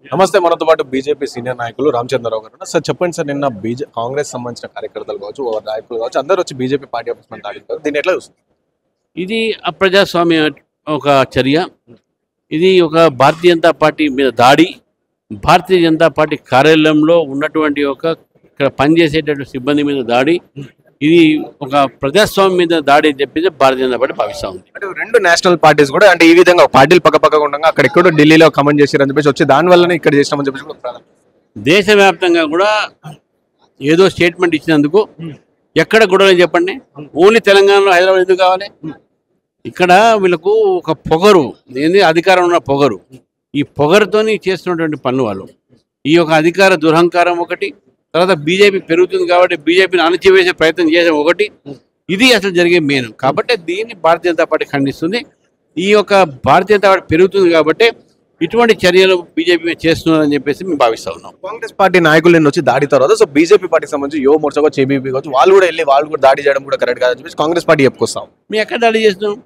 నమస్తే, మనతో పాటు బీజేపీ సీనియర్ నాయకులు రామచంద్రరావు గారు ఉన్నారు. సార్ చెప్పండి సార్, నిన్న కాంగ్రెస్ సంబంధించిన కార్యకర్తలు కావచ్చు, నాయకులు కావచ్చు, అందరూ వచ్చి బీజేపీ పార్టీ ఆఫీస్ మీద దాడి చేశారు. దీన్ని ఎట్లా చూస్తారు? ఇది అప్రజాస్వామ్య ఒక చర్య. ఇది ఒక భారతీయ జనతా పార్టీ మీద దాడి. భారతీయ జనతా పార్టీ కార్యాలయంలో ఉన్నటువంటి ఇక్కడ పనిచేసేటటువంటి సిబ్బంది మీద దాడి. ఇది ఒక ప్రజాస్వామ్యం మీద దాడి అని చెప్పేసి భారతీయ జనతా పార్టీ భావిస్తూ ఉంది. అంటే రెండు నేషనల్ పార్టీస్ కూడా అంటే ఈ విధంగా పార్టీలు పక్కపక్కగా ఉండగా అక్కడ ఎక్కడో ఢిల్లీలో కమెంట్ చేశారని చెప్పేసి వచ్చి దాని వల్లనే ఇక్కడ చేసినామని చెప్పేసి ఒక ప్రధాన దేశవ్యాప్తంగా కూడా ఏదో స్టేట్మెంట్ ఇచ్చినందుకు ఎక్కడ గొడవలు చెప్పండి. ఓన్లీ తెలంగాణలో, హైదరాబాద్ ఎందుకు కావాలి? ఇక్కడ వీళ్ళకు ఒక పొగరు, ఏంది అధికారం ఉన్న పొగరు. ఈ పొగరుతోని చేస్తున్నటువంటి పనులు వాళ్ళు. ఈ యొక్క అధికార దురహంకారం ఒకటి, తర్వాత బీజేపీ పెరుగుతుంది కాబట్టి బీజేపీని అణచివేసే ప్రయత్నం చేసే ఒకటి. ఇది అసలు జరిగే మెయిన్. కాబట్టి దీన్ని భారతీయ జనతా పార్టీ ఖండిస్తుంది. ఈ యొక్క భారతీయ జనతా పార్టీ పెరుగుతుంది కాబట్టి ఇటువంటి చర్యలు బీజేపీ చేస్తున్నారని చెప్పేసి మేము భావిస్తా ఉన్నాం. కాంగ్రెస్ పార్టీ నాయకులు నిన్న వచ్చి దాడి తర్వాత సో బీజేపీ పార్టీకి సంబంధించి యువ మోర్చా కావచ్చు, ఏబీపీ కావచ్చు, వాళ్ళు కూడా దాడి చేయడం కూడా కరెక్ట్ కాదని చెప్పేసి కాంగ్రెస్ పార్టీ చెప్పుకొస్తాం. మేము ఎక్కడ దాడి చేస్తున్నాం?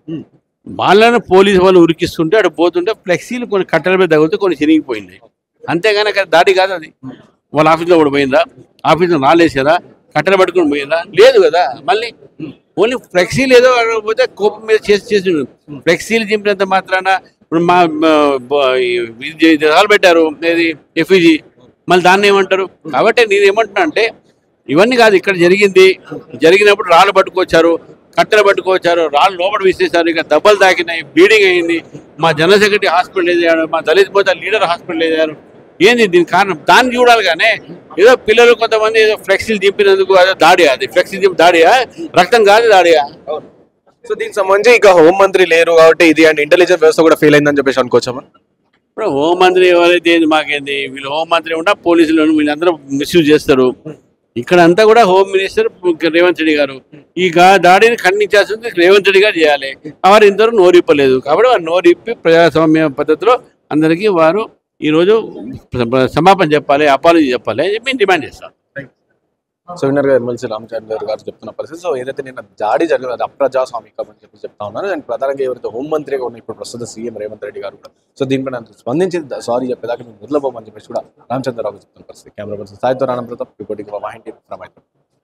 వాళ్ళను పోలీసు వాళ్ళు ఉరికిస్తుంటే అటు పోతుంటే ఫ్లెక్సీలు కొన్ని కట్టెల మీద తగిలితే కొన్ని చిరిగిపోయినాయి. అంతేగాని అక్కడ దాడి కాదు అది. వాళ్ళ ఆఫీస్లో కూడా పోయిందా? ఆఫీస్లో నాలేసారా? కట్టెలు పట్టుకుని పోయిందా? లేదు కదా. మళ్ళీ ఓన్లీ ఫ్లెక్సీలు ఏదో పోతే కోపం మీద చేసి ఫ్లెక్సీలు చింపినంత మాత్రాన ఇప్పుడు మా పెట్టారు ఏది ఎఫ్ఈజీ, మళ్ళీ దాన్ని ఏమంటారు? కాబట్టి నేను ఏమంటున్నా అంటే ఇవన్నీ కాదు, ఇక్కడ జరిగినప్పుడు రాళ్ళు పట్టుకొచ్చారు, కట్టెలు పట్టుకొచ్చారు, రాళ్ళు లోపల విసేసారు, ఇక దెబ్బలు తాకినాయి, బ్లీడింగ్ అయింది. మా జనరల్ సెక్రటరీ హాస్పిటల్ వేసాడు, మా దళిత మోర్చా లీడర్ హాస్పిటల్ వేసారు. ఏంది దీని కారణం? దాన్ని చూడాలి. కానీ ఏదో పిల్లలు కొంతమంది ఏదో ఫ్లెక్సీలు దింపినందుకు అదే దాడియా? అది ఫ్లెక్సీ దింపి దాడియా? రక్తం కాదు దాడియా? సో దీనికి సంబంధించి ఇక హోంమంత్రి లేరు కాబట్టి ఇది అంటే ఇంటెలిజెన్స్ వ్యవస్థ కూడా ఫెయిల్ అయిందని చెప్పేసి అనుకోవచ్చా? ఇప్పుడు హోంమంత్రి ఎవరైతే ఏంది మాకేంది? వీళ్ళు హోంమంత్రి ఉంటా, పోలీసులను వీళ్ళందరూ మిస్యూజ్ చేస్తారు. ఇక్కడ అంతా కూడా హోమ్ మినిస్టర్ రేవంత్ రెడ్డి గారు ఈ దాడిని ఖండించాల్సింది రేవంత్ రెడ్డి గారు చేయాలి. వారు ఇంతవరకు నోరిప్పలేదు. కాబట్టి వారు నోరిప్పి ప్రజాస్వామ్య పద్ధతిలో అందరికీ వారు ఈరోజు క్షమాపణ చెప్పాలి, అపాలజీ చెప్పాలి అని చెప్పి డిమాండ్ చేస్తాం. సో విన్నర్ గా ఎమ్మెల్సీ రామచంద్ర గారు చెప్తున్న పరిస్థితి. సో ఏదైతే నిన్న దాడి జరిగిందో అది అప్రజాస్వామికం అని చెప్పి చెప్తా ఉన్నారు. అండ్ ప్రధానంగా ఎవరైతే హోంమంత్రిగా ఉన్న ఇప్పుడు ప్రస్తుత సీఎం రేవంత్ రెడ్డి గారు కూడా సో దీనిపైన స్పందించి సారీ చెప్పేదాకా మేము వదిలిపోమని చెప్పేసి కూడా రామచంద్రరావు చెప్తున్న పరిస్థితి. Camera person సాయితో రాణం Pratap reporting.